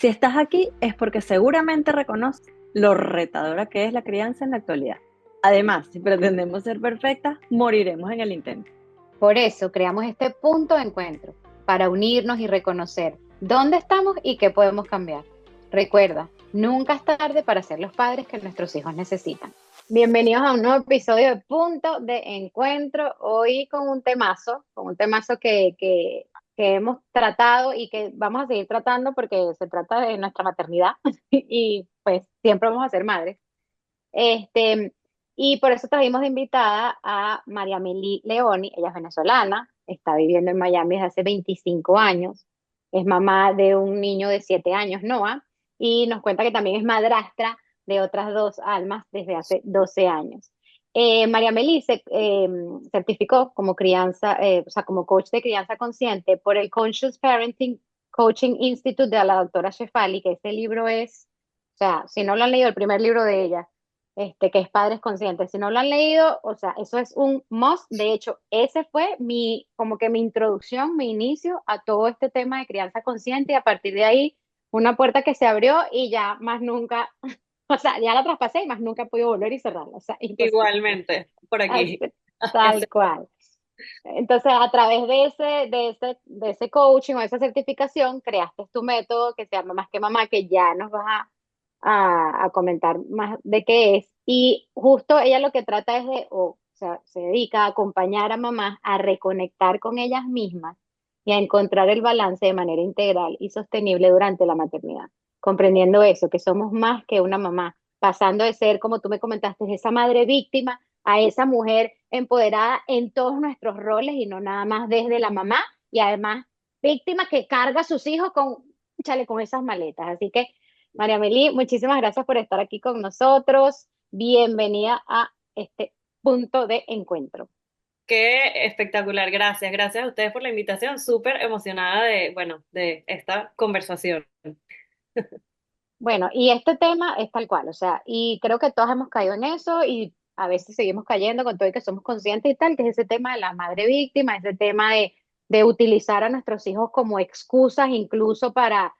Si estás aquí es porque seguramente reconoces lo retadora que es la crianza en la actualidad. Además, si pretendemos ser perfectas, moriremos en el intento. Por eso creamos este punto de encuentro, para unirnos y reconocer dónde estamos y qué podemos cambiar. Recuerda, nunca es tarde para ser los padres que nuestros hijos necesitan. Bienvenidos a un nuevo episodio de Punto de Encuentro, hoy con un temazo que hemos tratado y que vamos a seguir tratando porque se trata de nuestra maternidad y pues siempre vamos a ser madres. Este, y por eso trajimos de invitada a María Meli Leoni. Ella es venezolana, está viviendo en Miami desde hace 25 años, es mamá de un niño de 7 años, Noah, y nos cuenta que también es madrastra de otras dos almas desde hace 12 años. María Meli se certificó como o sea, como coach de crianza consciente por el Conscious Parenting Coaching Institute de la doctora Shefali, que este libro es, o sea, si no lo han leído, el primer libro de ella, que es Padres Conscientes. Si no lo han leído, o sea, eso es un must. De hecho, ese fue como que mi introducción, mi inicio a todo este tema de crianza consciente y a partir de ahí, una puerta que se abrió y ya más nunca, o sea, ya la traspasé y más nunca he podido volver y cerrarla. O sea, imposible. Igualmente, por Así, aquí. tal cual. Entonces, a través de ese coaching o esa certificación, creaste tu método que se llama Más que Mamá, que ya nos vas a comentar más de qué es. Y justo ella lo que trata es o sea, se dedica a acompañar a mamás a reconectar con ellas mismas y a encontrar el balance de manera integral y sostenible durante la maternidad, comprendiendo eso, que somos más que una mamá, pasando de ser, como tú me comentaste, esa madre víctima a esa mujer empoderada en todos nuestros roles y no nada más desde la mamá y además víctima que carga a sus hijos chale, con esas maletas. Así que, María Meli, muchísimas gracias por estar aquí con nosotros. Bienvenida a este punto de encuentro. Qué espectacular, gracias. Gracias a ustedes por la invitación. Súper emocionada bueno, de esta conversación. Bueno, y este tema es tal cual, o sea, y creo que todos hemos caído en eso y a veces seguimos cayendo con todo y que somos conscientes y tal, que es ese tema de la madre víctima, ese tema de utilizar a nuestros hijos como excusas incluso para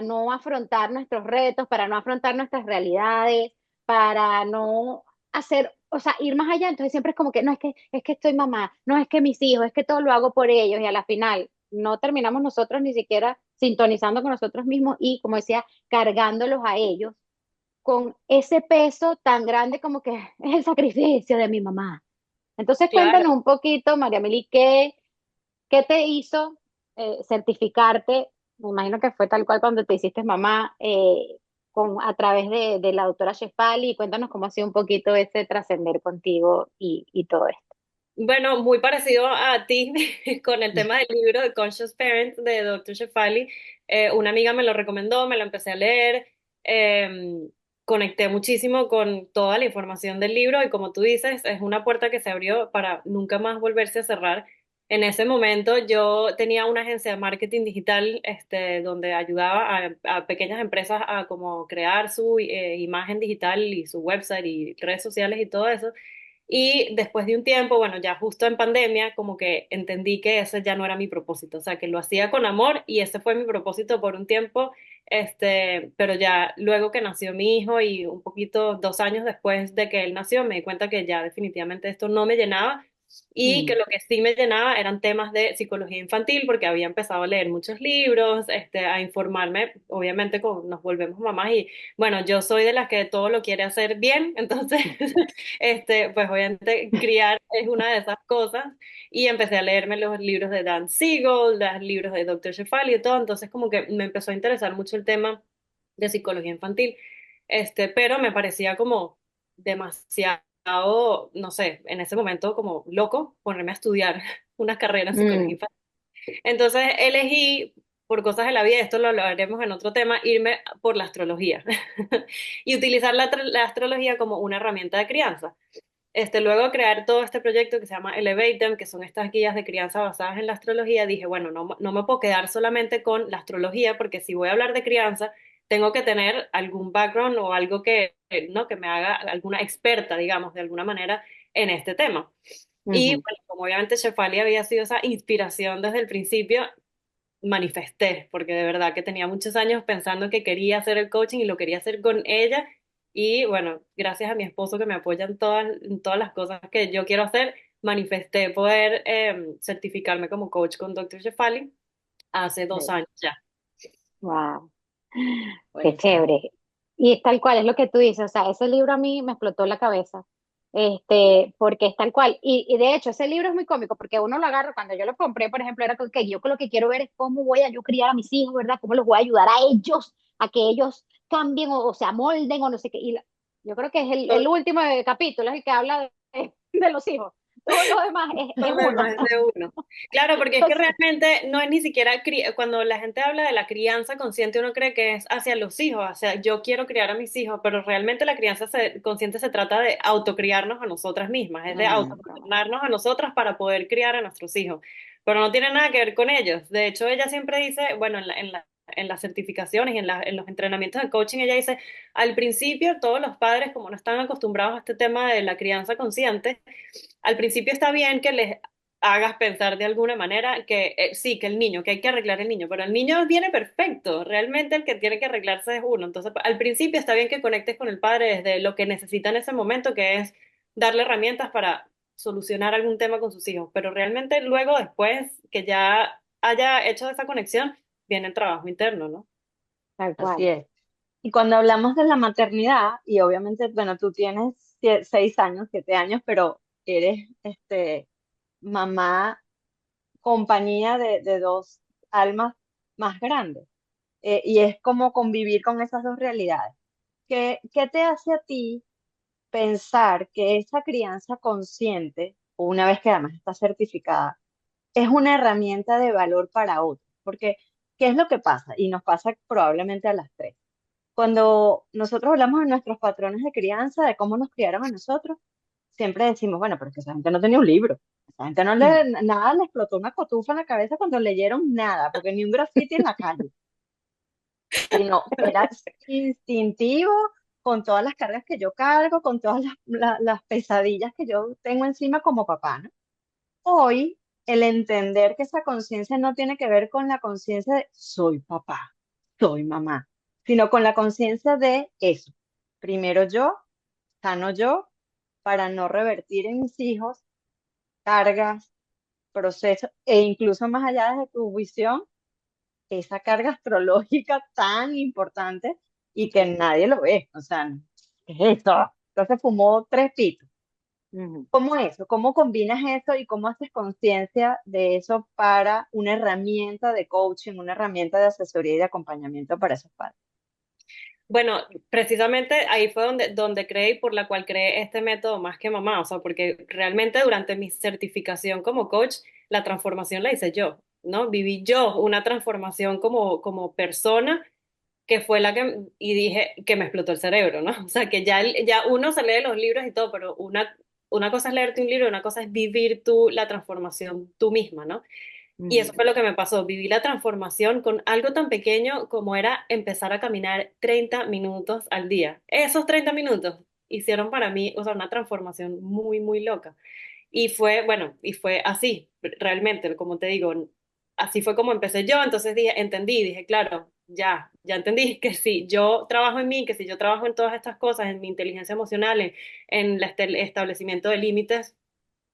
no afrontar nuestros retos, para no afrontar nuestras realidades, para no hacer, o sea, ir más allá. Entonces siempre es como que, no, es que estoy mamá, no es que mis hijos, es que todo lo hago por ellos y a la final no terminamos nosotros ni siquiera sintonizando con nosotros mismos y, como decía, cargándolos a ellos con ese peso tan grande como que es el sacrificio de mi mamá. Entonces, Claro. cuéntanos un poquito, María Meli, qué te hizo certificarte? Me imagino que fue tal cual cuando te hiciste mamá, a través de la doctora Shefali. Cuéntanos cómo ha sido un poquito ese trascender contigo y todo esto. Bueno, muy parecido a ti con el tema del libro de Conscious Parent de Dr. Shefali. Una amiga me lo recomendó, me lo empecé a leer, conecté muchísimo con toda la información del libro y como tú dices, es una puerta que se abrió para nunca más volverse a cerrar. En ese momento yo tenía una agencia de marketing digital donde ayudaba a pequeñas empresas a como crear su imagen digital y su website y redes sociales y todo eso. Y después de un tiempo, bueno, ya justo en pandemia, como que entendí que ese ya no era mi propósito, o sea, que lo hacía con amor y ese fue mi propósito por un tiempo, pero ya luego que nació mi hijo y un poquito, 2 años después de que él nació, me di cuenta que ya definitivamente esto no me llenaba y que Mm. lo que sí me llenaba eran temas de psicología infantil porque había empezado a leer muchos libros, a informarme, obviamente nos volvemos mamás y bueno, yo soy de las que todo lo quiere hacer bien, entonces pues obviamente criar es una de esas cosas y empecé a leerme los libros de Dan Siegel, los libros de Dr. Shefali y todo, entonces como que me empezó a interesar mucho el tema de psicología infantil, pero me parecía como demasiado, no sé, en ese momento como loco ponerme a estudiar una carrera en psicología Mm. infantil. Entonces elegí, por cosas de la vida, esto lo hablaremos en otro tema, irme por la astrología y utilizar la astrología como una herramienta de crianza. Luego de crear todo este proyecto que se llama Elevate Them, que son estas guías de crianza basadas en la astrología, dije, bueno, no me puedo quedar solamente con la astrología, porque si voy a hablar de crianza, tengo que tener algún background o algo ¿no? que me haga alguna experta, digamos, de alguna manera en este tema. Y Ujú. bueno, como obviamente Shefali había sido esa inspiración desde el principio, manifesté, porque de verdad que tenía muchos años pensando que quería hacer el coaching y lo quería hacer con ella. Y bueno, gracias a mi esposo que me apoya en todas las cosas que yo quiero hacer, manifesté poder certificarme como coach con Dr. Shefali hace 2 años ya. Wow, qué Buenísimo. chévere. Y es tal cual, es lo que tú dices, o sea, ese libro a mí me explotó la cabeza, porque es tal cual. Y de hecho, ese libro es muy cómico, porque uno lo agarra, cuando yo lo compré, por ejemplo, era que yo lo que quiero ver es cómo voy a yo criar a mis hijos, ¿verdad? Cómo los voy a ayudar a ellos, a que ellos cambien o se amolden o no sé qué. Yo creo que es el último capítulo, es el que habla de los hijos. Todo lo demás es Todo lo uno. demás es de uno. Claro, porque es que Entonces, realmente no es ni siquiera, cuando la gente habla de la crianza consciente, uno cree que es hacia los hijos, o sea, yo quiero criar a mis hijos, pero realmente la crianza consciente se trata de autocriarnos a nosotras mismas, es de automaternarnos a nosotras para poder criar a nuestros hijos, pero no tiene nada que ver con ellos. De hecho, ella siempre dice, bueno, en las certificaciones y en los entrenamientos de coaching, ella dice, al principio todos los padres, como no están acostumbrados a este tema de la crianza consciente, al principio está bien que les hagas pensar de alguna manera que sí, que el niño, que hay que arreglar el niño, pero el niño viene perfecto, realmente el que tiene que arreglarse es uno. Entonces, al principio está bien que conectes con el padre desde lo que necesita en ese momento, que es darle herramientas para solucionar algún tema con sus hijos, pero realmente luego, después que ya haya hecho esa conexión, viene el trabajo interno, ¿no? tal Así cual. es. Y cuando hablamos de la maternidad, y obviamente, bueno, tú tienes 6 años, 7 años, pero eres mamá, compañía de dos almas más grandes. Y es como convivir con esas dos realidades. ¿Qué te hace a ti pensar que esa crianza consciente, o una vez que además está certificada, es una herramienta de valor para otros? Porque, ¿qué es lo que pasa? Y nos pasa probablemente a las tres. Cuando nosotros hablamos de nuestros patrones de crianza, de cómo nos criaron a nosotros, siempre decimos, bueno, pero es que esa gente no tenía un libro. Esa gente no le, nada le explotó una cotufa en la cabeza cuando leyeron nada, porque ni un graffiti en la calle, sino era instintivo con todas las cargas que yo cargo, con todas las pesadillas que yo tengo encima como papá, ¿no? Hoy, el entender que esa conciencia no tiene que ver con la conciencia de soy papá, soy mamá, sino con la conciencia de eso. Primero yo, sano yo, para no revertir en mis hijos cargas, procesos, e incluso más allá de tu visión, esa carga astrológica tan importante y que Sí. nadie lo ve. O sea, ¿qué es eso? Entonces fumó 3 pitos. Ujú. ¿Cómo eso? ¿Cómo combinas eso y cómo haces conciencia de eso para una herramienta de coaching, una herramienta de asesoría y de acompañamiento para esos padres? Bueno, precisamente ahí fue donde creé y por la cual creé este método más que mamá, o sea, porque realmente durante mi certificación como coach, la transformación la hice yo, ¿no? Viví yo una transformación como persona que fue la que, y dije que me explotó el cerebro, ¿no? O sea, que ya uno se lee los libros y todo, pero una cosa es leerte un libro y una cosa es vivir tú la transformación tú misma, ¿no? Y eso Ujú. fue lo que me pasó. Viví la transformación con algo tan pequeño como era empezar a caminar 30 minutos al día. Esos 30 minutos hicieron para mí, o sea, una transformación muy, muy loca. Y fue, bueno, y fue así, realmente, como te digo, así fue como empecé yo. Entonces dije, claro, ya entendí que si yo trabajo en mí, que si yo trabajo en todas estas cosas, en mi inteligencia emocional, en el establecimiento de límites,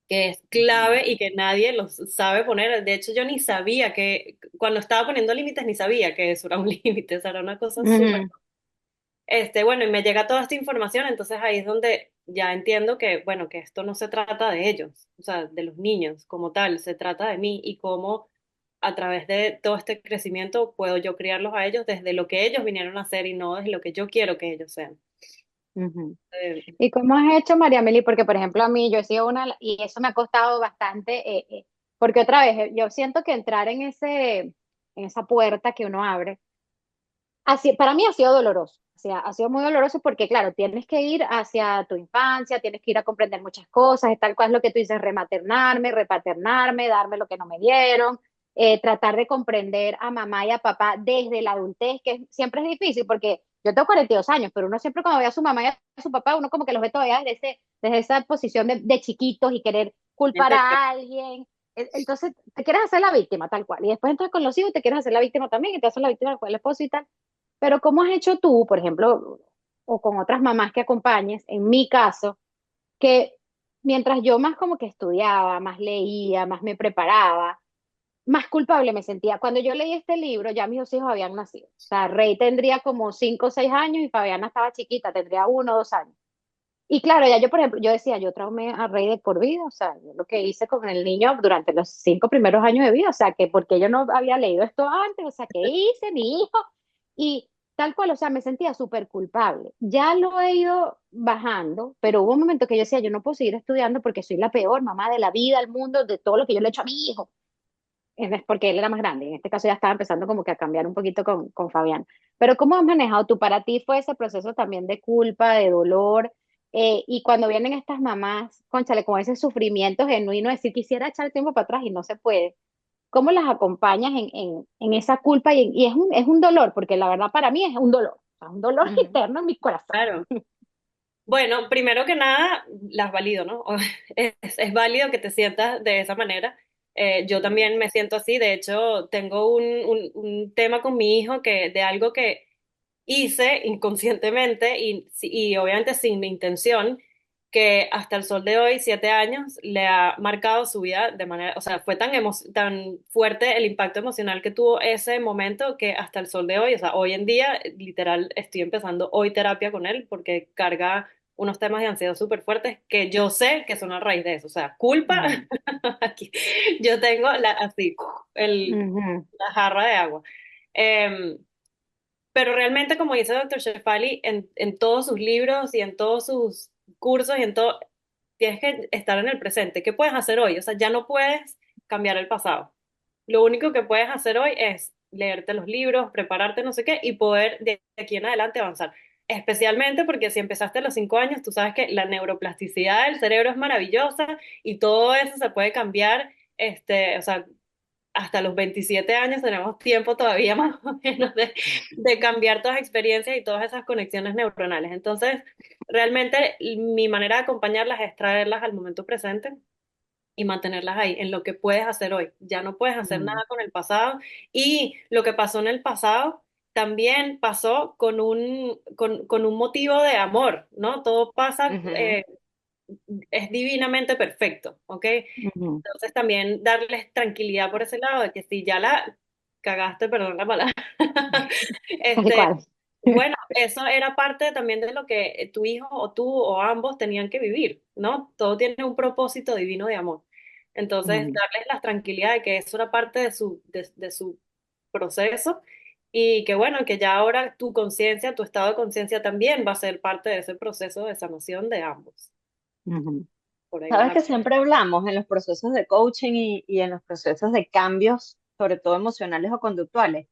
que es clave y que nadie los sabe poner. De hecho, yo ni sabía que, cuando estaba poniendo límites, ni sabía que eso era un límite, o sea, era una cosa súper. Ujú. Bueno, y me llega toda esta información, entonces ahí es donde ya entiendo que, bueno, que esto no se trata de ellos, o sea, de los niños como tal, se trata de mí y cómo a través de todo este crecimiento puedo yo criarlos a ellos desde lo que ellos vinieron a hacer y no desde lo que yo quiero que ellos sean. Ujú. Eh, ¿Y cómo has hecho, María Meli? Porque, por ejemplo, a mí yo he sido y eso me ha costado bastante, porque otra vez, yo siento que entrar en esa puerta que uno abre, así, para mí ha sido doloroso. O sea, ha sido muy doloroso porque, claro, tienes que ir hacia tu infancia, tienes que ir a comprender muchas cosas, es tal cual es lo que tú dices, rematernarme, repaternarme, darme lo que no me dieron, tratar de comprender a mamá y a papá desde la adultez, que siempre es difícil porque yo tengo 42 años, pero uno siempre cuando ve a su mamá y a su papá, uno como que los ve todavía desde esa posición de chiquitos y querer culpar Gente, a alguien. entonces te quieres hacer la víctima tal cual, y después entonces con los hijos te quieres hacer la víctima también, y te haces la víctima con el esposo y tal. Pero ¿cómo has hecho tú, por ejemplo, o con otras mamás que acompañes, en mi caso, que mientras yo más como que estudiaba, más leía, más me preparaba, más culpable me sentía? Cuando yo leí este libro, ya mis dos hijos habían nacido. O sea, Rey tendría como 5 o 6 años y Fabiana estaba chiquita, tendría 1 o 2 años. Y claro, ya yo, por ejemplo, yo decía, yo traumé a Rey de por vida, o sea, yo lo que hice con el niño durante los 5 primeros años de vida, o sea, que porque yo no había leído esto antes, o sea, ¿qué hice, mi hijo? Y tal cual, o sea, me sentía súper culpable. Ya lo he ido bajando, pero hubo un momento que yo decía, yo no puedo seguir estudiando porque soy la peor mamá de la vida, del mundo, de todo lo que yo le he hecho a mi hijo. Es porque él era más grande, en este caso ya estaba empezando como que a cambiar un poquito con Fabián. Pero ¿cómo has manejado tú? Para ti fue ese proceso también de culpa, de dolor, y cuando vienen estas mamás, cónchale, con ese sufrimiento genuino, decir, quisiera echar el tiempo para atrás y no se puede. ¿Cómo las acompañas en esa culpa? Y es un dolor, porque la verdad para mí es un dolor, o sea, un dolor Ujú, Ujú. interno en mi corazón. Claro. Bueno, primero que nada, las valido, ¿no? Es válido que te sientas de esa manera. Yo ujú, también me siento así. De hecho, tengo un tema con mi hijo que de algo que hice inconscientemente y obviamente sin mi intención, que hasta el sol de hoy, 7 años, le ha marcado su vida de manera, o sea, fue tan fuerte el impacto emocional que tuvo ese momento que hasta el sol de hoy, o sea, hoy en día, literal, estoy empezando hoy terapia con él porque carga unos temas de ansiedad súper fuertes que yo sé que son a raíz de eso, o sea, culpa, Ujú, aquí, yo tengo así, ujú, la jarra de agua. Em, pero realmente, como dice Dr. Shefali, en todos sus libros y en todos sus cursos y en todo, tienes que estar en el presente. ¿Qué puedes hacer hoy? O sea, ya no puedes cambiar el pasado. Lo único que puedes hacer hoy es leerte los libros, prepararte, no sé qué, y poder de aquí en adelante avanzar. Especialmente porque si empezaste a los 5 años, tú sabes que la neuroplasticidad del cerebro es maravillosa y todo eso se puede cambiar, o sea, hasta los 27 años tenemos tiempo todavía más o menos de cambiar todas las experiencias y todas esas conexiones neuronales. Entonces, realmente mi manera de acompañarlas es traerlas al momento presente y mantenerlas ahí, en lo que puedes hacer hoy. Ya no puedes hacer ujú, nada con el pasado y lo que pasó en el pasado también pasó con un motivo de amor, ¿no? Todo pasa, ujú, es divinamente perfecto, ¿ok? ujú. Entonces también darles tranquilidad por ese lado, de que si ya la cagaste, perdón la palabra, Tal este, cual. bueno, eso era parte también de lo que tu hijo o tú o ambos tenían que vivir, ¿no? Todo tiene un propósito divino de amor. Entonces, Ujú, darles la tranquilidad de que eso era parte de su proceso y que bueno, que ya ahora tu conciencia, tu estado de conciencia también va a ser parte de ese proceso de sanación de ambos. ujú, Por ahí va Sabes la que cosa. siempre hablamos en los procesos de coaching y en los procesos de cambios, sobre todo emocionales o conductuales,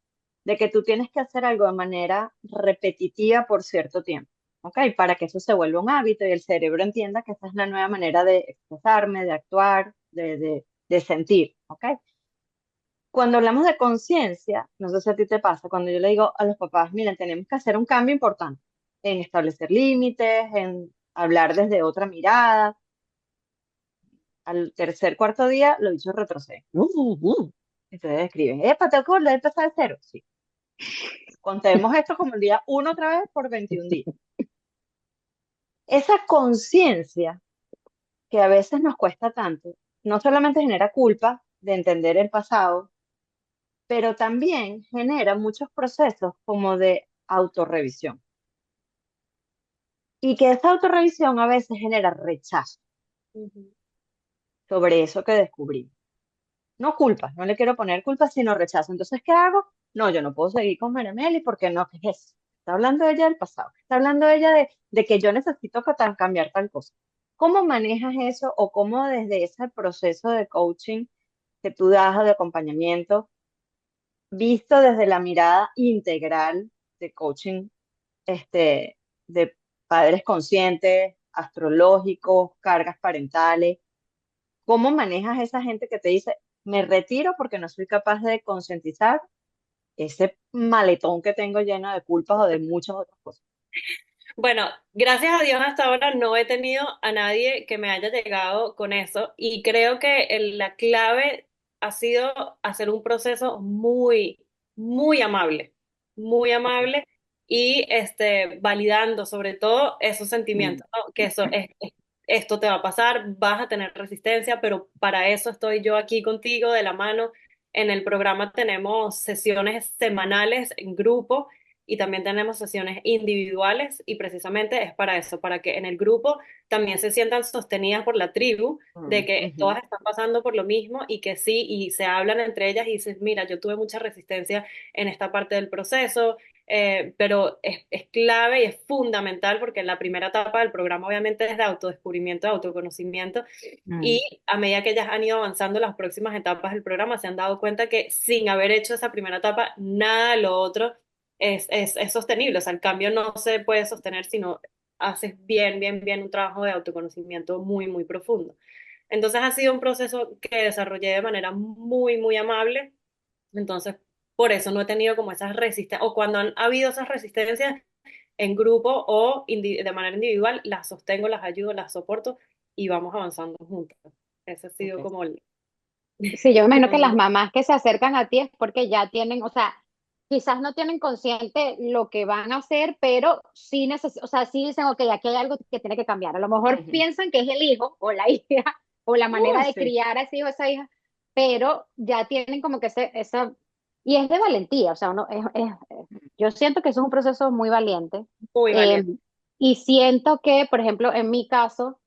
de que tú tienes que hacer algo de manera repetitiva por cierto tiempo, ¿ok? Para que eso se vuelva un hábito y el cerebro entienda que esa es la nueva manera de expresarme, de actuar, de sentir, ¿ok? Cuando hablamos de conciencia, no sé si a ti te pasa, cuando yo le digo a los papás, miren, tenemos que hacer un cambio importante en establecer límites, en hablar desde otra mirada. Al tercer, cuarto día, los bichos retroceden. Entonces escriben, epa, tengo que volver a empezar de cero. Sí. Contemos esto como el día uno otra vez por 21 días. Esa conciencia que a veces nos cuesta tanto, no solamente genera culpa de entender el pasado, pero también genera muchos procesos como de autorrevisión. Y que esa autorrevisión a veces genera rechazo Ujú. sobre eso que descubrí. No culpa, no le quiero poner culpa, sino rechazo. Entonces, ¿qué hago? No, yo no puedo seguir con Marameli porque no, ¿qué es eso? Está hablando ella del pasado, está hablando ella de que yo necesito cambiar tal cosa. ¿Cómo manejas eso o cómo desde ese proceso de coaching que tú das o de acompañamiento, visto desde la mirada integral de coaching, de padres conscientes, astrológicos, cargas parentales? ¿Cómo manejas esa gente que te dice, me retiro porque no soy capaz de concientizar ese maletón que tengo lleno de culpas o de muchas otras cosas? Bueno, gracias a Dios hasta ahora no he tenido a nadie que me haya llegado con eso y creo que la clave ha sido hacer un proceso muy amable y validando sobre todo esos Mm. sentimientos, ¿no? Que esto te va a pasar, vas a tener resistencia, pero para eso estoy yo aquí contigo de la mano. En el programa tenemos sesiones semanales en grupo y también tenemos sesiones individuales y precisamente es para eso, para que en el grupo también se sientan sostenidas por la tribu, de Mm, que ujú. todas están pasando por lo mismo y que sí, y se hablan entre ellas y dices, mira, yo tuve mucha resistencia en esta parte del proceso, pero es clave y es fundamental porque la primera etapa del programa obviamente es de autodescubrimiento, de autoconocimiento Mm. y a medida que ellas han ido avanzando las próximas etapas del programa se han dado cuenta que sin haber hecho esa primera etapa, nada de lo otro es sostenible, o sea, el cambio no se puede sostener si no haces bien un trabajo de autoconocimiento muy profundo. Entonces ha sido un proceso que desarrollé de manera muy amable, entonces por eso no he tenido como esas resistencias, o cuando han habido esas resistencias en grupo o de manera individual, las sostengo, las ayudo, las soporto y vamos avanzando juntos. Ese ha sido Ok. como el... Sí, yo me imagino que las Mm, mamás que se acercan a ti es porque ya tienen, o sea, quizás no tienen consciente lo que van a hacer, pero sí o sea, sí dicen, ok, aquí hay algo que tiene que cambiar. A lo mejor ujú. piensan que es el hijo o la hija o la manera de Sí. criar a ese hijo o esa hija, pero ya tienen como que esa, y es de valentía, o sea, yo siento que eso es un proceso muy valiente. Muy eh, valiente. y siento que, por ejemplo, en mi caso,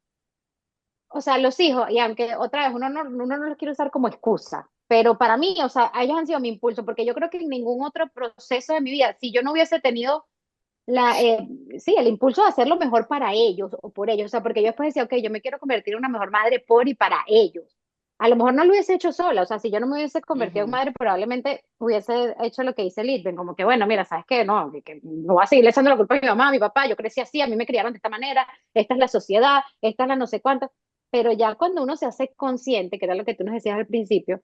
o sea, los hijos, y aunque otra vez uno no los quiere usar como excusa, pero para mí, o sea, ellos han sido mi impulso, porque yo creo que en ningún otro proceso de mi vida, si yo no hubiese tenido sí, el impulso de hacer lo mejor para ellos o por ellos, o sea, porque yo después decía, ok, yo me quiero convertir en una mejor madre por y para ellos. A lo mejor no lo hubiese hecho sola, o sea, si yo no me hubiese convertido en Ujú. madre, probablemente hubiese hecho lo que dice Litven, como que, bueno, mira, ¿sabes qué? No, que no voy a seguirle echando la culpa a mi mamá, a mi papá, yo crecí así, a mí me criaron de esta manera, esta es la sociedad, esta es la no sé cuánta, pero ya cuando uno se hace consciente, que era lo que tú nos decías al principio,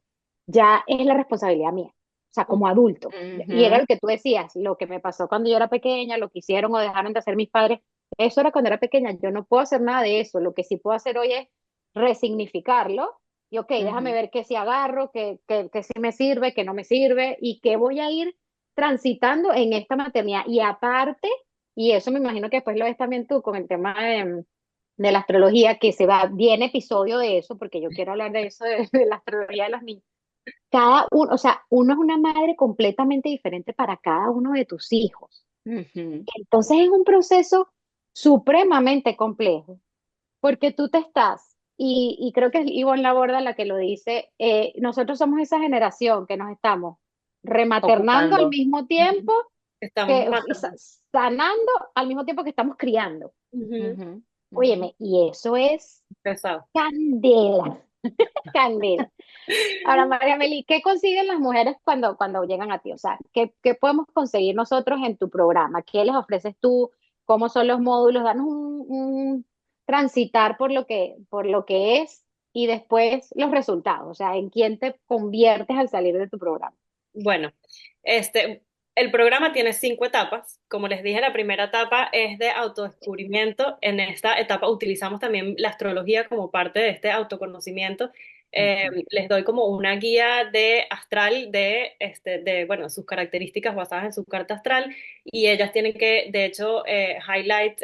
ya es la responsabilidad mía, o sea, como adulto. Y era Ujú. lo que tú decías, lo que me pasó cuando yo era pequeña, lo que hicieron o dejaron de hacer mis padres, eso era cuando era pequeña, yo no puedo hacer nada de eso, lo que sí puedo hacer hoy es resignificarlo y ok, déjame Ujú. ver qué sí agarro, qué sí me sirve, qué no me sirve y qué voy a ir transitando en esta maternidad. Y aparte, y eso me imagino que después lo ves también tú con el tema de la astrología, que se va, viene episodio de eso, porque yo quiero hablar de eso, de la astrología de los niños. Cada uno, o sea, uno es una madre completamente diferente para cada uno de tus hijos. Ujú. Entonces es un proceso supremamente complejo, porque tú te estás, y creo que es Ivonne Laborda la que lo dice, nosotros somos esa generación que nos estamos rematernando al Ocupando. mismo Ujú. tiempo Estamos que, matando. sanando al mismo tiempo que estamos criando. Ujú. Ujú. Ujú. Óyeme, y eso es Pesado. candela, candela. Ahora, María Meli, ¿qué consiguen las mujeres cuando llegan a ti? O sea, ¿qué podemos conseguir nosotros en tu programa? ¿Qué les ofreces tú? ¿Cómo son los módulos? Danos un transitar por lo que es y después los resultados. O sea, ¿en quién te conviertes al salir de tu programa? Bueno, el programa tiene 5 etapas. Como les dije, la primera etapa es de autodescubrimiento. En esta etapa utilizamos también la astrología como parte de este autoconocimiento. Ujú. Les doy como una guía de astral bueno, sus características basadas en su carta astral y ellas tienen que, de hecho, highlight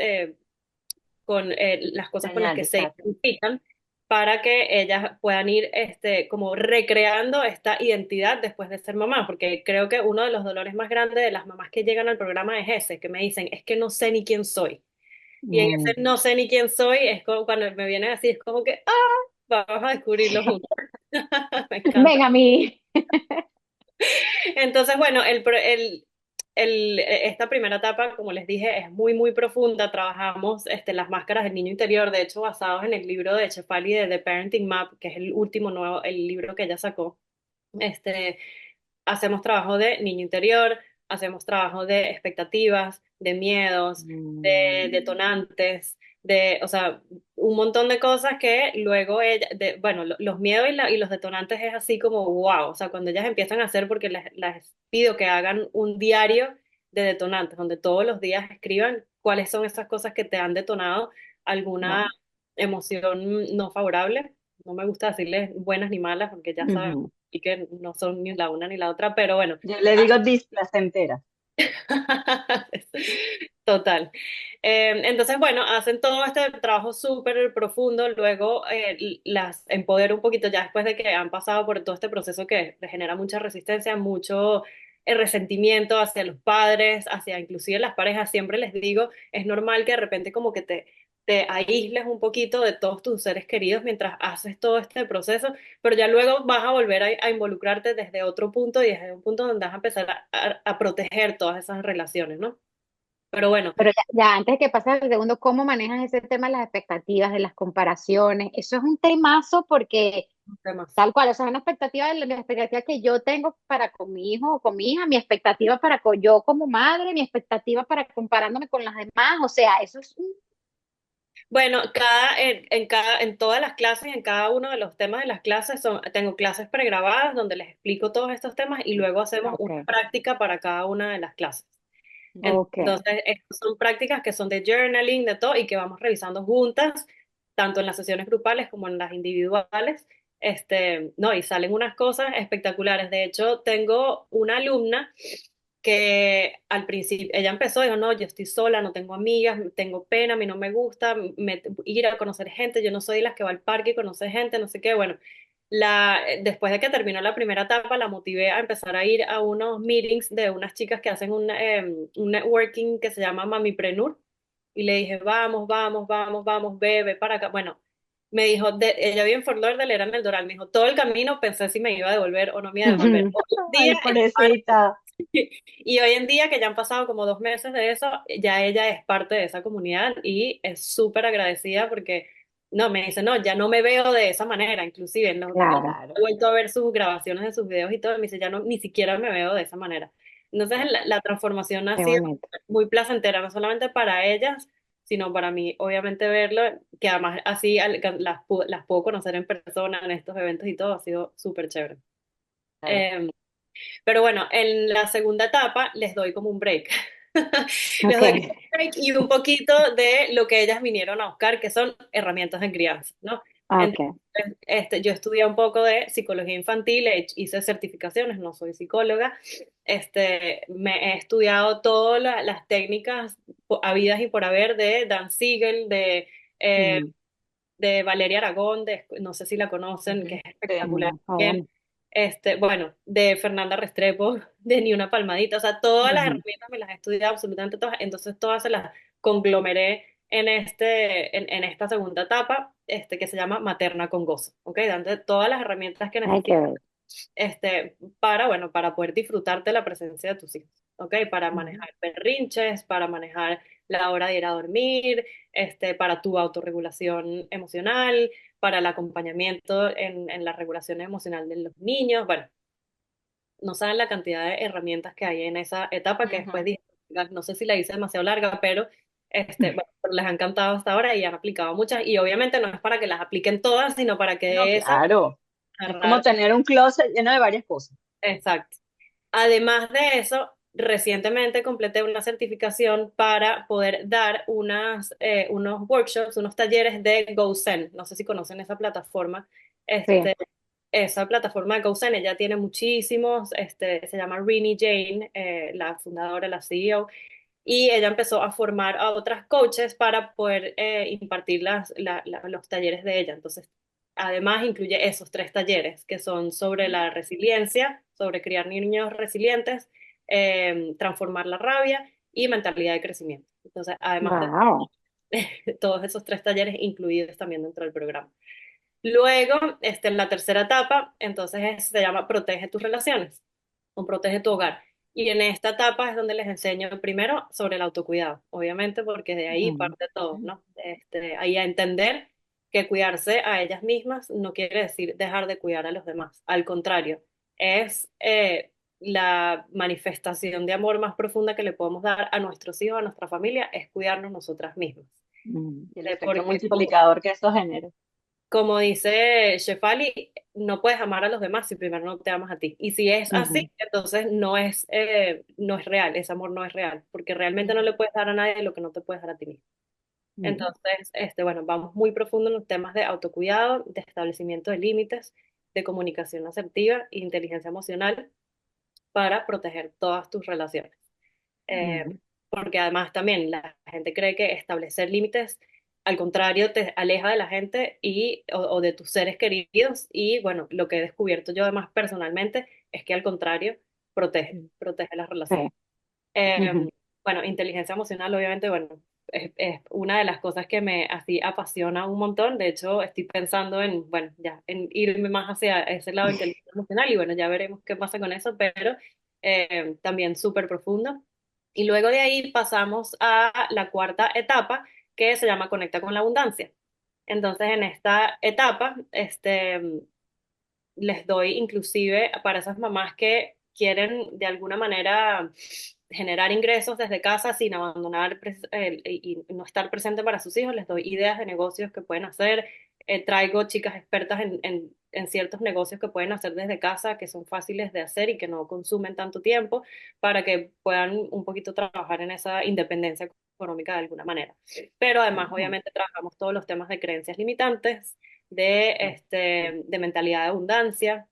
con las cosas con las que se Analizar. identifican para que ellas puedan ir como recreando esta identidad después de ser mamá, porque creo que uno de los dolores más grandes de las mamás que llegan al programa es ese, que me dicen, es que no sé ni quién soy. Y en ese Mm. no sé ni quién soy, es como cuando me vienen así, es como que, vamos a descubrirlo juntos. Me encanta. Ven a mí. Entonces, bueno, esta primera etapa, como les dije, es muy profunda. Trabajamos las máscaras del niño interior, de hecho, basados en el libro de Chefali de The Parenting Map, que es el último nuevo, el libro que ella sacó. Este, hacemos trabajo de niño interior, hacemos trabajo de expectativas, de miedos, de Mm. detonantes, o sea, un montón de cosas que luego bueno, los miedos y los detonantes es así como wow, o sea, cuando ellas empiezan a hacer, porque les pido que hagan un diario de detonantes, donde todos los días escriban cuáles son esas cosas que te han detonado alguna Wow. emoción no favorable. No me gusta decirles buenas ni malas, porque ya saben Ujú. y que no son ni la una ni la otra, pero bueno. Yo le digo displacentera. Total. Entonces, bueno, hacen todo este trabajo súper profundo, luego las empodero un poquito ya después de que han pasado por todo este proceso que les genera mucha resistencia, mucho resentimiento hacia los padres, hacia inclusive las parejas. Siempre les digo, es normal que de repente como que te aísles un poquito de todos tus seres queridos mientras haces todo este proceso, pero ya luego vas a volver a involucrarte desde otro punto y desde un punto donde vas a empezar a proteger todas esas relaciones, ¿no? Pero bueno, Pero ya, antes de que pase al segundo, ¿cómo manejas ese tema de las expectativas, de las comparaciones? Eso es un temazo porque temas. tal cual, o sea, es una expectativa, la expectativa que yo tengo para con mi hijo o con mi hija, mi expectativa para con yo como madre, mi expectativa para comparándome con las demás, o sea, eso es un... Bueno, en todas las clases, en cada uno de los temas de las clases, tengo clases pregrabadas donde les explico todos estos temas y luego hacemos Ok, una práctica para cada una de las clases. ok. Entonces, estas son prácticas que son de journaling, de todo, y que vamos revisando juntas, tanto en las sesiones grupales como en las individuales. No, y salen unas cosas espectaculares. De hecho, tengo una alumna que al principio, ella empezó, dijo, no, yo estoy sola, no tengo amigas, tengo pena, a mí no me gusta ir a conocer gente, yo no soy de las que va al parque y conoce gente, no sé qué. Bueno, después de que terminó la primera etapa, la motivé a empezar a ir a unos meetings de unas chicas que hacen un networking que se llama Mamiprenur. Y le dije, vamos, vamos, vamos, vamos, ve para acá. Bueno, me dijo, ella vive en Fort Lauderdale, era en el Doral. Me dijo, todo el camino pensé si me iba a devolver o no me iba a devolver. Hoy en día Ay, pobrecita. y hoy en día, que ya han pasado como 2 meses de eso, ya ella es parte de esa comunidad y es súper agradecida porque, no, me dice, no, ya no me veo de esa manera, inclusive, no, Claro, Claro, he vuelto a ver sus grabaciones de sus videos y todo, y me dice, ya no, ni siquiera me veo de esa manera. Entonces, la transformación ha qué sido bonito. muy placentera, no solamente para ellas, sino para mí, obviamente, verlo, que además así las puedo conocer en persona en estos eventos y todo, ha sido súper chévere. claro. Em, pero bueno, en la segunda etapa les doy como un break. Les Ok, doy un break y un poquito de lo que ellas vinieron a buscar, que son herramientas de crianza, ¿no? Entonces, ok. yo estudié un poco de psicología infantil, hice certificaciones, no soy psicóloga. Me he estudiado todas las técnicas habidas y por haber de Dan Siegel, eh, Mm, de Valeria Aragón, no sé si la conocen, que Ujú. es Sí. espectacular no, también. obviamente. Bueno, de Fernanda Restrepo, de Ni una palmadita, o sea, todas las Ujú. herramientas me las he estudiado absolutamente todas, entonces todas se las conglomeré en esta segunda etapa, que se llama Materna con Gozo, ¿ok? Dando todas las herramientas que Ay, qué necesitas, bello. bueno, para poder disfrutarte la presencia de tus hijos, ¿ok? Para Ujú. manejar berrinches, para manejar la hora de ir a dormir, para tu autorregulación emocional, para el acompañamiento en la regulación emocional de los niños. Bueno, no saben la cantidad de herramientas que hay en esa etapa que después Ujú. dije, no sé si la hice demasiado larga, pero bueno, pero les ha encantado hasta ahora y han aplicado muchas. Y obviamente no es para que las apliquen todas, sino para que No, de esas claro. Es como agarrar. tener un closet lleno de varias cosas. Exacto. Además de eso, recientemente completé una certificación para poder dar unos workshops, unos talleres de GoZen. No sé si conocen esa plataforma. Sí. Este, Esa plataforma de GoZen, ella tiene muchísimos, se llama Rini Jane, la fundadora, la CEO, y ella empezó a formar a otras coaches para poder impartir los talleres de ella. Entonces, además incluye esos 3 talleres que son sobre la resiliencia, sobre criar niños resilientes, transformar la rabia y mentalidad de crecimiento. Entonces, además de Wow. todos esos 3 talleres incluidos también dentro del programa. Luego, en la tercera etapa, entonces se llama Protege tus relaciones o Protege tu hogar. Y en esta etapa es donde les enseño primero sobre el autocuidado, obviamente, porque de ahí Ujú. parte todo, ¿no? Ahí a entender que cuidarse a ellas mismas no quiere decir dejar de cuidar a los demás. Al contrario, es la manifestación de amor más profunda que le podemos dar a nuestros hijos, a nuestra familia, es cuidarnos nosotras mismas. Y el efecto Porque somos multiplicador que eso genera. como dice Shefali, no puedes amar a los demás si primero no te amas a ti. Y si es así, Ujú, entonces no es real, ese amor no es real, porque realmente no le puedes dar a nadie lo que no te puedes dar a ti mismo. ujú, Entonces, bueno, vamos muy profundo en los temas de autocuidado, de establecimiento de límites, de comunicación asertiva e inteligencia emocional para proteger todas tus relaciones. Eh, ujú. Porque además también la gente cree que establecer límites, al contrario, te aleja de la gente o de tus seres queridos. Y bueno, lo que he descubierto yo además personalmente es que al contrario, protege las Sí. relaciones. Ujú, Bueno, inteligencia emocional, obviamente, bueno, es una de las cosas que me así apasiona un montón. De hecho, estoy pensando en, bueno, ya, en irme más hacia ese lado de inteligencia emocional y bueno, ya veremos qué pasa con eso, pero también súper profundo. Y luego de ahí pasamos a la cuarta etapa que se llama Conecta con la Abundancia. Entonces, en esta etapa, les doy inclusive para esas mamás que quieren de alguna manera generar ingresos desde casa sin abandonar y no estar presente para sus hijos, les doy ideas de negocios que pueden hacer, traigo chicas expertas en ciertos negocios que pueden hacer desde casa, que son fáciles de hacer y que no consumen tanto tiempo, para que puedan un poquito trabajar en esa independencia económica de alguna manera. Pero además, ujú. obviamente, trabajamos todos los temas de creencias limitantes, de mentalidad de abundancia,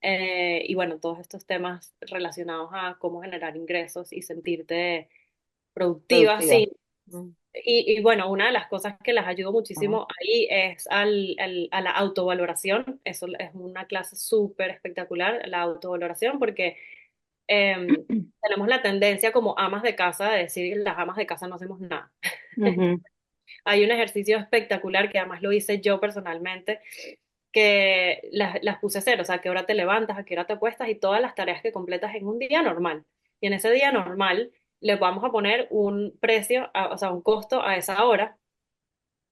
y bueno, todos estos temas relacionados a cómo generar ingresos y sentirte productiva, Productiva. sí. Mm. Y bueno, una de las cosas que las ayudo Ah, muchísimo ahí es a la autovaloración. Eso es una clase súper espectacular, la autovaloración, porque tenemos la tendencia como amas de casa de decir que las amas de casa no hacemos nada. ujú, Hay un ejercicio espectacular que además lo hice yo personalmente, que las puse a hacer, o sea, a qué hora te levantas, a qué hora te acuestas y todas las tareas que completas en un día normal. Y en ese día normal le vamos a poner un precio, o sea, un costo a esa hora,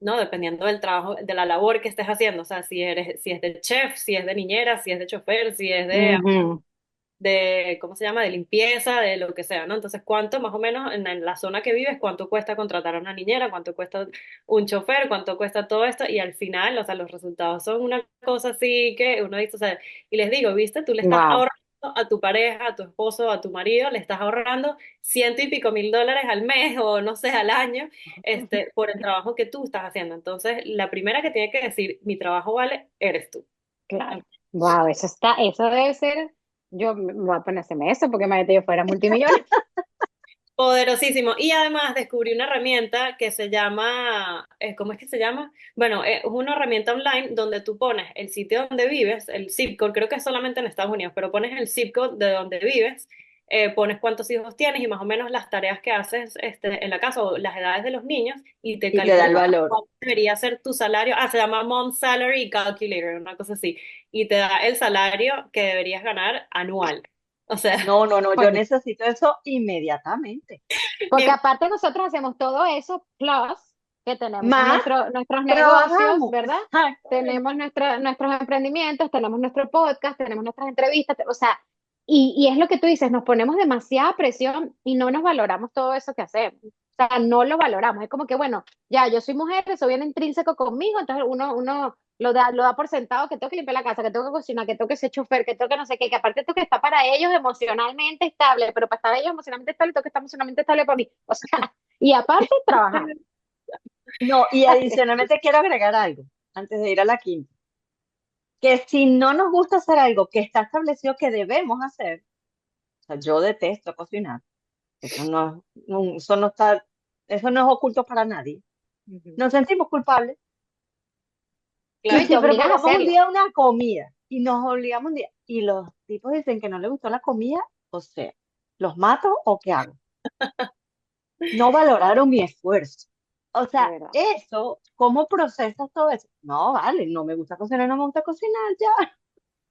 ¿no? Dependiendo del trabajo, de la labor que estés haciendo, o sea, si es de chef, si es de niñera, si es de chofer, si es ujú. ¿cómo se llama? De limpieza, de lo que sea, ¿no? Entonces, ¿cuánto más o menos en la zona que vives, cuánto cuesta contratar a una niñera, cuánto cuesta un chofer, cuánto cuesta todo esto? Y al final, o sea, los resultados son una cosa así que uno dice, o sea, y les digo, ¿viste? Tú le estás Wow. ahorrando a tu pareja, a tu esposo, a tu marido, le estás ahorrando ciento y pico mil dólares al mes o no sé, al año, por el trabajo que tú estás haciendo. Entonces, la primera que tiene que decir, mi trabajo vale, eres tú. Claro. Wow, eso debe ser, yo me voy a ponérseme eso porque imagínate yo fuera multimillonario. Poderosísimo. Y además descubrí una herramienta que se llama, ¿cómo es que se llama? Bueno, es una herramienta online donde tú pones el sitio donde vives, el zip code, creo que es solamente en Estados Unidos, pero pones el zip code de donde vives, pones cuántos hijos tienes y más o menos las tareas que haces en la casa o las edades de los niños y te Y te da el calcula valor. cuánto debería ser tu salario. Ah, se llama Mom Salary Calculator, una cosa así. Y te da el salario que deberías ganar anual. O sea, No, no, no, yo Bueno, necesito eso inmediatamente. porque aparte nosotros hacemos todo eso, plus que tenemos Más nuestros negocios, trabajamos, ¿verdad? exactamente. Tenemos nuestros emprendimientos, tenemos nuestro podcast, tenemos nuestras entrevistas, o sea, y es lo que tú dices, nos ponemos demasiada presión y no nos valoramos todo eso que hacemos. O sea, no lo valoramos. Es como que, bueno, ya, yo soy mujer, eso viene intrínseco conmigo, entonces uno lo da por sentado que tengo que limpiar la casa, que tengo que cocinar, que tengo que ser chofer, que tengo que no sé qué, que aparte tengo que estar para ellos emocionalmente estable, pero para estar ellos emocionalmente estable, tengo que estar emocionalmente estable para mí. O sea, y aparte trabajar. No, y adicionalmente quiero agregar algo antes de ir a la quinta, que si no nos gusta hacer algo que está establecido que debemos hacer, o sea, yo detesto cocinar, eso eso no está, eso no es oculto para nadie. Ujú. Nos sentimos culpables No, y te y obligas a proponemos un hacerlo. día una comida y nos obligamos un día y los tipos dicen que no les gustó la comida, o sea, ¿los mato o qué hago? No valoraron mi esfuerzo. O De sea, verdad. eso, ¿cómo procesas todo eso? No, vale, no me gusta cocinar, no me gusta cocinar ya,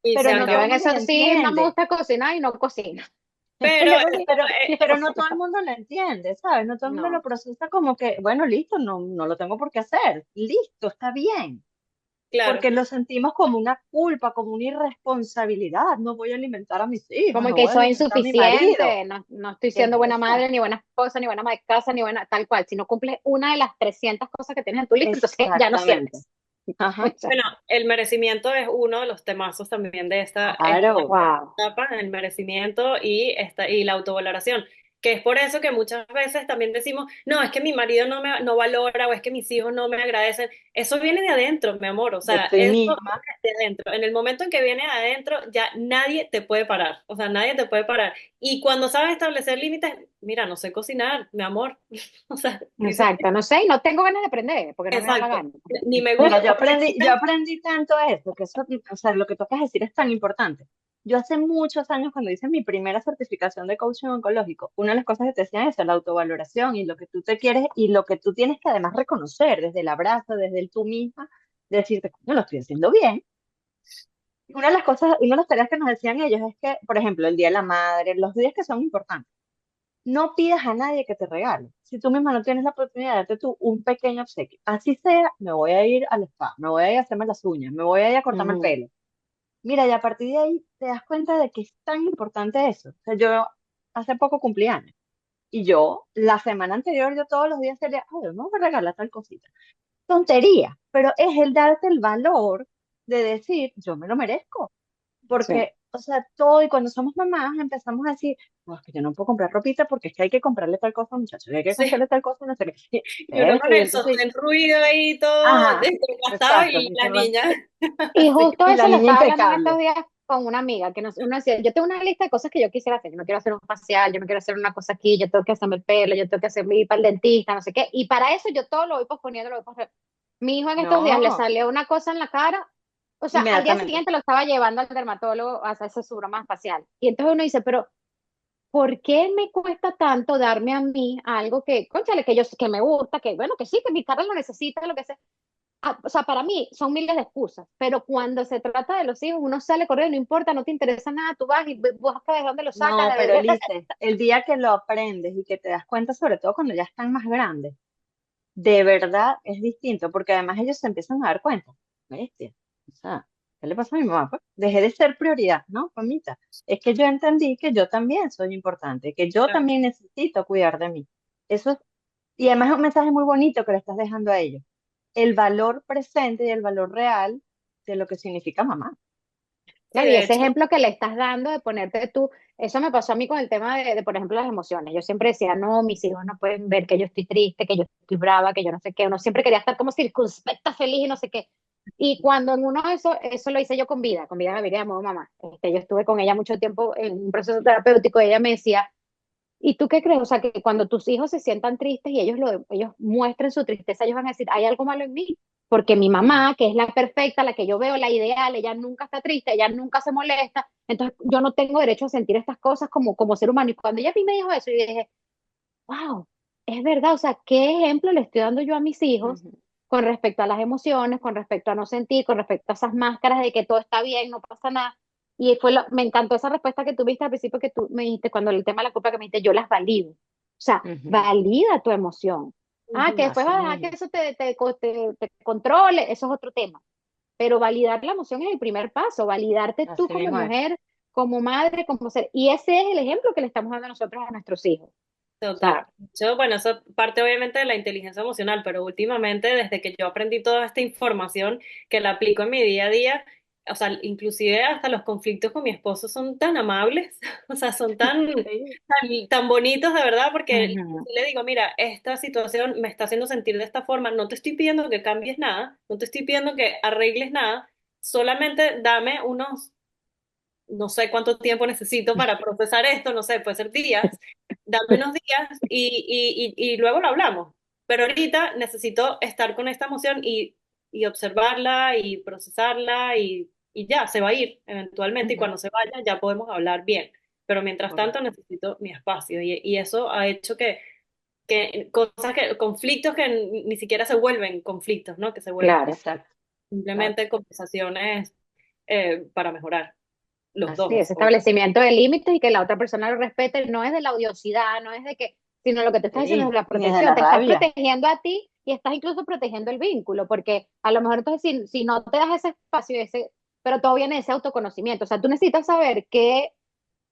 y se pero no Yo todo acabó. el en mundo eso lo sí no me entiende. gusta cocinar y no cocino. Pero, Yo sí, Pero o no todo el sea, mundo lo entiende, ¿sabes? No todo el mundo lo no. procesa como que, bueno, listo, no lo tengo por qué hacer, listo, está bien, claro, porque lo sentimos como una culpa, como una irresponsabilidad. No voy a alimentar a mis hijos, Como no que voy a soy alimentar a mi marido. insuficiente, no estoy ¿Qué siendo buena es eso? madre, ni buena esposa, ni buena ama de casa, ni buena tal cual. Si no cumples una de las 300 cosas que tienes en tu lista, entonces ya no Exactamente. sirves. Ajá, Bueno, el merecimiento es uno de los temazos también de esta claro. Wow. etapa, el merecimiento y la autovaloración, que es por eso que muchas veces también decimos, no, es que mi marido no valora o es que mis hijos no me agradecen. Eso viene de adentro, mi amor, o De sea, ti eso misma. viene de adentro. En el momento en que viene de adentro, ya nadie te puede parar, o sea, nadie te puede parar. Y cuando sabes establecer límites, mira, no sé cocinar, mi amor, o sea, dices, Exacto, no sé, y no tengo ganas de aprender, porque no me da la exacto, gana. ni me Mira, gusta yo aprendí tanto eso, que eso, o sea, lo que tocas decir es tan importante. Yo hace muchos años, cuando hice mi primera certificación de coaching oncológico, una de las cosas que te decían es la autovaloración y lo que tú te quieres y lo que tú tienes que además reconocer desde el abrazo, desde el tú misma, decirte, no lo estoy haciendo bien. Una de las cosas, una de las tareas que nos decían ellos es que, por ejemplo, el Día de la Madre, los días que son importantes, no pidas a nadie que te regale. Si tú misma no tienes la oportunidad de darte tú un pequeño obsequio, así sea, me voy a ir al spa, me voy a ir a hacerme las uñas, me voy a ir a cortarme el Ujú. pelo. Mira, y a partir de ahí te das cuenta de que es tan importante eso. O sea, yo hace poco cumplí años y yo, la semana anterior, yo todos los días sería, ay, no me regala tal cosita. Tontería, pero es el darte el valor de decir, yo me lo merezco. Sí. Porque, o sea, todo, y cuando somos mamás empezamos a decir, no, es que yo no puedo comprar ropita porque es que hay que comprarle tal cosa al muchacho, y hay que sí. comprarle tal cosa, no sé qué. Y uno con Y el entonces, sostén ruido ahí todo ajá, desgastado exacto. y la niña. Y Así. justo Y la eso lo niña estaba hablando en estos impecable. días con una amiga, que uno decía, yo tengo una lista de cosas que yo quisiera hacer, yo me quiero hacer un facial, yo me quiero hacer una cosa aquí, yo tengo que hacerme el pelo, yo tengo que hacerme ir para el dentista, no sé qué, y para eso yo todo lo voy posponiendo, lo voy posponiendo. Mi hijo en estos días le No, salió una cosa en la cara, o sea, al día inmediatamente. siguiente lo estaba llevando al dermatólogo a hacerse su broma facial. Y entonces uno dice, pero ¿por qué me cuesta tanto darme a mí algo que, cónchale, que me gusta, que bueno, que sí, que mi cara lo necesita, lo que sea? O sea, para mí son miles de excusas, pero cuando se trata de los hijos, uno sale corriendo, no importa, no te interesa nada, tú vas y buscas de dónde lo sacas, No, pero deberías estar. Lice, el día que lo aprendes y que te das cuenta, sobre todo cuando ya están más grandes, de verdad es distinto, porque además ellos se empiezan a dar cuenta. Bestia. O sea, ¿qué le pasa a mi mamá? Pues dejé de ser prioridad, ¿no, mamita? Es que yo entendí que yo también soy importante, que yo Claro, también necesito cuidar de mí. Eso es, y además es un mensaje muy bonito que le estás dejando a ellos. El valor presente y el valor real de lo que significa mamá. sí, Claro, y de ese hecho, ejemplo que le estás dando de ponerte tú, eso me pasó a mí con el tema por ejemplo, las emociones. Yo siempre decía, no, mis hijos no pueden ver que yo estoy triste, que yo estoy brava, que yo no sé qué. Uno siempre quería estar como circunspecta, feliz y no sé qué. Y cuando en uno de eso lo hice yo con Vida Gaviria de modo mamá. Yo estuve con ella mucho tiempo en un proceso terapéutico y ella me decía, ¿y tú qué crees? O sea, que cuando tus hijos se sientan tristes y ellos muestren su tristeza, ellos van a decir, hay algo malo en mí. Porque mi Ujú. mamá, que es la perfecta, la que yo veo, la ideal, ella nunca está triste, ella nunca se molesta, entonces yo no tengo derecho a sentir estas cosas como ser humano. Y cuando ella a mí me dijo eso, yo dije, wow, es verdad, o sea, ¿qué ejemplo le estoy dando yo a mis hijos Ujú. con respecto a las emociones, con respecto a no sentir, con respecto a esas máscaras de que todo está bien, no pasa nada? Y me encantó esa respuesta que tuviste al principio que tú me dijiste, cuando el tema de la culpa que me dijiste, yo las valido. O sea, Ujú. valida tu emoción. Ah, que ujú, después Así vas a dejar que mismo, eso te controle, eso es otro tema. Pero validar la emoción es el primer paso, validarte tú así como mismo es. mujer, como madre, como ser. Y ese es el ejemplo que le estamos dando nosotros a nuestros hijos. O total. sea, Yo, bueno, eso parte obviamente de la inteligencia emocional, pero últimamente, desde que yo aprendí toda esta información que la aplico en mi día a día, o sea, inclusive hasta los conflictos con mi esposo son tan amables, o sea, son Sí. tan bonitos de verdad, porque ujú, le digo, mira, esta situación me está haciendo sentir de esta forma, no te estoy pidiendo que cambies nada, no te estoy pidiendo que arregles nada, solamente dame unos no sé cuánto tiempo necesito para procesar esto, no sé, puede ser días, dame unos días y luego lo hablamos. Pero ahorita necesito estar con esta emoción y observarla y procesarla y ya, se va a ir eventualmente y Ujú. cuando se vaya ya podemos hablar bien. Pero mientras tanto Correcto. necesito mi espacio y eso ha hecho conflictos que ni siquiera se vuelven conflictos, ¿no? Que se vuelven claro. Exacto. Exacto. simplemente conversaciones para mejorar los Así Sí, dos. ese establecimiento de límites y que la otra persona lo respete, no es de la odiosidad, no es de que, sino lo que te estás diciendo es Sí, la ni desde protección, la te estás rabia. protegiendo a ti y estás incluso protegiendo el vínculo, porque a lo mejor entonces si no te das ese espacio, pero todo viene de ese autoconocimiento, o sea, tú necesitas saber qué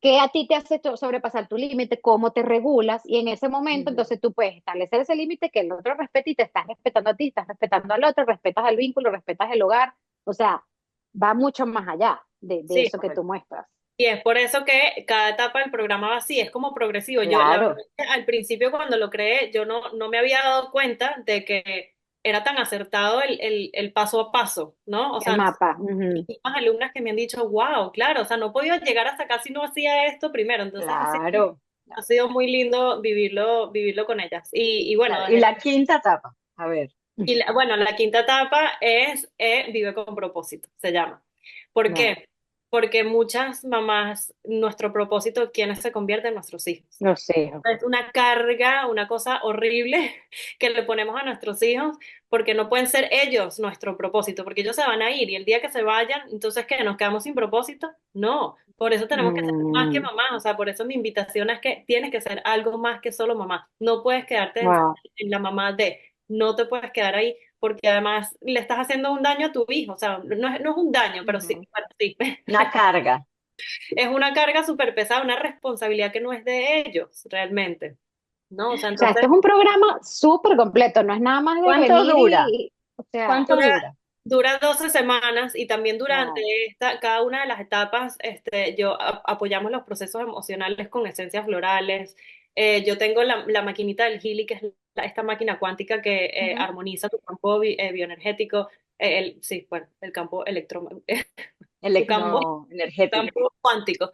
qué a ti te hace sobrepasar tu límite, cómo te regulas, y en ese momento Ujú. entonces tú puedes establecer ese límite que el otro respete y te estás respetando a ti, estás respetando al otro, respetas el vínculo, respetas el hogar, o sea, va mucho más allá de Sí, eso que tú muestras. y es por eso que cada etapa del programa va así, es como progresivo. Yo, la verdad Claro, es que al principio cuando lo creé, yo no me había dado cuenta de que era tan acertado el paso a paso, ¿no? O el sea, mapa. Ujú. mismas alumnas que me han dicho, wow, claro, o sea, no podía llegar hasta acá si no hacía esto primero. Entonces Claro, ha sido muy lindo vivirlo con ellas. Y bueno, Claro. Y la quinta etapa, a ver. bueno, la quinta etapa es Vive con propósito, se llama. ¿Por wow, qué? Porque muchas mamás, nuestro propósito, ¿quiénes se convierten en nuestros hijos? lo sé. Es una carga, una cosa horrible que le ponemos a nuestros hijos porque no pueden ser ellos nuestro propósito, porque ellos se van a ir y el día que se vayan, entonces ¿qué? ¿Nos quedamos sin propósito? No, por eso tenemos que ser más que mamás, o sea, por eso mi invitación es que tienes que ser algo más que solo mamá, no puedes quedarte Wow. en la mamá de, no te puedes quedar ahí porque además le estás haciendo un daño a tu hijo, o sea, no es un daño, pero sí, Ujú. bueno, sí. Una carga. Es una carga súper pesada, una responsabilidad que no es de ellos realmente, ¿no? O sea, O sea, entonces este es un programa súper completo, no es nada más de ¿Cuánto venir dura? o sea, ¿Cuánto dura, dura? dura 12 semanas y también durante wow. cada una de las etapas, apoyamos los procesos emocionales con esencias florales. Yo tengo la maquinita del Healy, que es esta máquina cuántica que Ujú. armoniza tu campo bioenergético, sí, bueno, el campo tu campo No, energético. campo cuántico.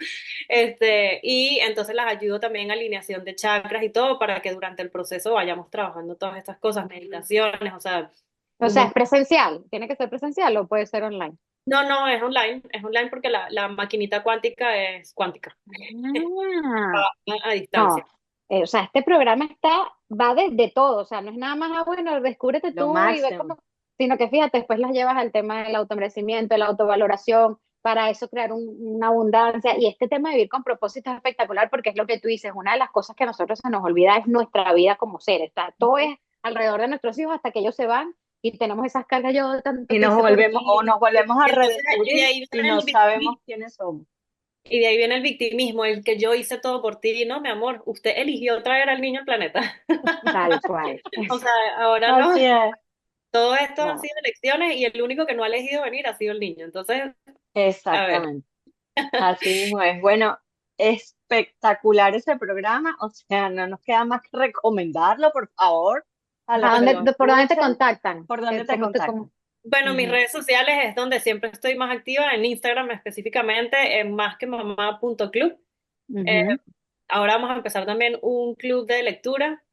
Y entonces las ayudo también a alineación de chakras y todo para que durante el proceso vayamos trabajando todas estas cosas, meditaciones, o sea, O un sea, es montón. presencial, tiene que ser presencial o puede ser online. No, es online porque la maquinita cuántica es cuántica, Ah, a distancia. no, o sea, este programa va de todo, o sea, no es nada más, bueno, descúbrete Lo tú y ve cómo, máximo. sino que fíjate, después las llevas al tema del automerecimiento, la autovaloración, para eso crear una abundancia, y este tema de vivir con propósito es espectacular porque es lo que tú dices, una de las cosas que a nosotros se nos olvida es nuestra vida como seres, todo es alrededor de nuestros hijos hasta que ellos se van y tenemos esas cargas, yo tanto Y que nos hice por volvemos, o Y nos volvemos a entonces, y de redescubrir ahí y viene no el sabemos victimismo. quiénes somos. Y de ahí viene el victimismo, el que yo hice todo por ti. No, mi amor, usted eligió traer al niño al planeta. tal cual. O sea, ahora no. Así es, Todo esto han Wow. sido elecciones y el único que no ha elegido venir ha sido el niño. Entonces, a ver. exactamente. Así mismo es. Bueno, espectacular ese programa. O sea, no nos queda más que recomendarlo, por favor, a los que lo Por dónde te escuchen. contactan? ¿Por dónde te ¿Cómo te, contactan? cómo? Bueno, mis Ujú, redes sociales es donde siempre estoy más activa, en Instagram específicamente, en másquemamá.club. Eh, ujú. Ahora vamos a empezar también un club de lectura,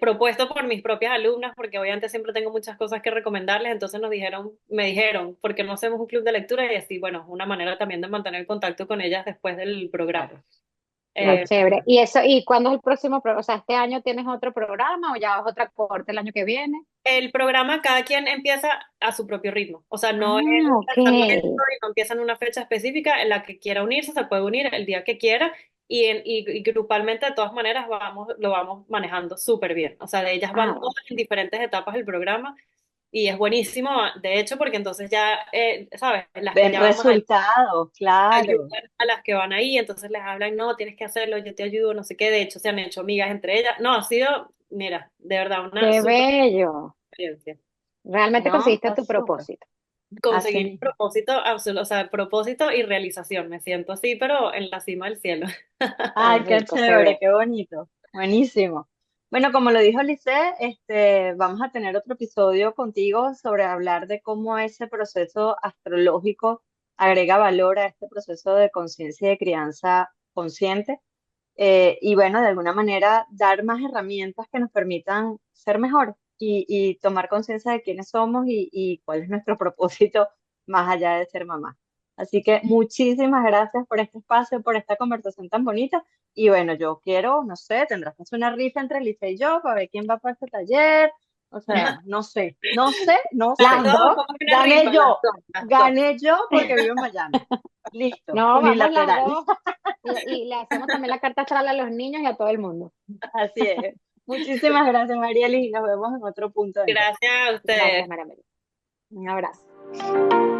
propuesto por mis propias alumnas, porque obviamente siempre tengo muchas cosas que recomendarles, entonces me dijeron, ¿por qué no hacemos un club de lectura? Y así, bueno, es una manera también de mantener contacto con ellas después del programa. Claro, Qué Eh, claro. chévere. ¿Y eso, y cuándo es el próximo programa? O sea, ¿este año tienes otro programa o ya es otra corte el año que viene? el programa, cada quien empieza a su propio ritmo, o sea, no es Ah, un ok. lanzamiento y no empieza en una fecha específica, en la que quiera unirse se puede unir el día que quiera y grupalmente de todas maneras lo vamos manejando súper bien, o sea, de ellas van Ah, todas bueno. en diferentes etapas del programa y es buenísimo, de hecho, porque entonces ya, ¿sabes? Las que Ven ya van más allá resultados, claro. ayudan a las que van ahí, entonces les hablan, no, tienes que hacerlo, yo te ayudo, no sé qué, de hecho se han hecho amigas entre ellas, no, ha sido, mira, de verdad, una Qué súper bello. experiencia. Realmente No, conseguiste está tu súper. propósito. Así Conseguir mismo. propósito absoluto, o sea, propósito y realización. Me siento así, pero en la cima del cielo. Qué Ay, qué rico se chévere, ve. qué bonito. Buenísimo. Bueno, como lo dijo Lice, vamos a tener otro episodio contigo sobre hablar de cómo ese proceso astrológico agrega valor a este proceso de conciencia y de crianza consciente. Y bueno, de alguna manera dar más herramientas que nos permitan ser mejores y tomar conciencia de quiénes somos y cuál es nuestro propósito más allá de ser mamá. Así que muchísimas gracias por este espacio, por esta conversación tan bonita. Y bueno, yo quiero, no sé, tendrás que hacer una rifa entre Lisa y yo para ver quién va para este taller. O sea, no sé, no sé, no Las sé. Las dos, dos. como que una rifa, las dos. Gané yo porque vivo en Miami. Listo, No, vamos las unilateral. dos. Y le hacemos también la carta astral a los niños y a todo el mundo. Así es. Muchísimas gracias, Marieli. Nos vemos en otro punto de encuentro. Gracias a Gracias, ustedes. María Amelia. Un abrazo.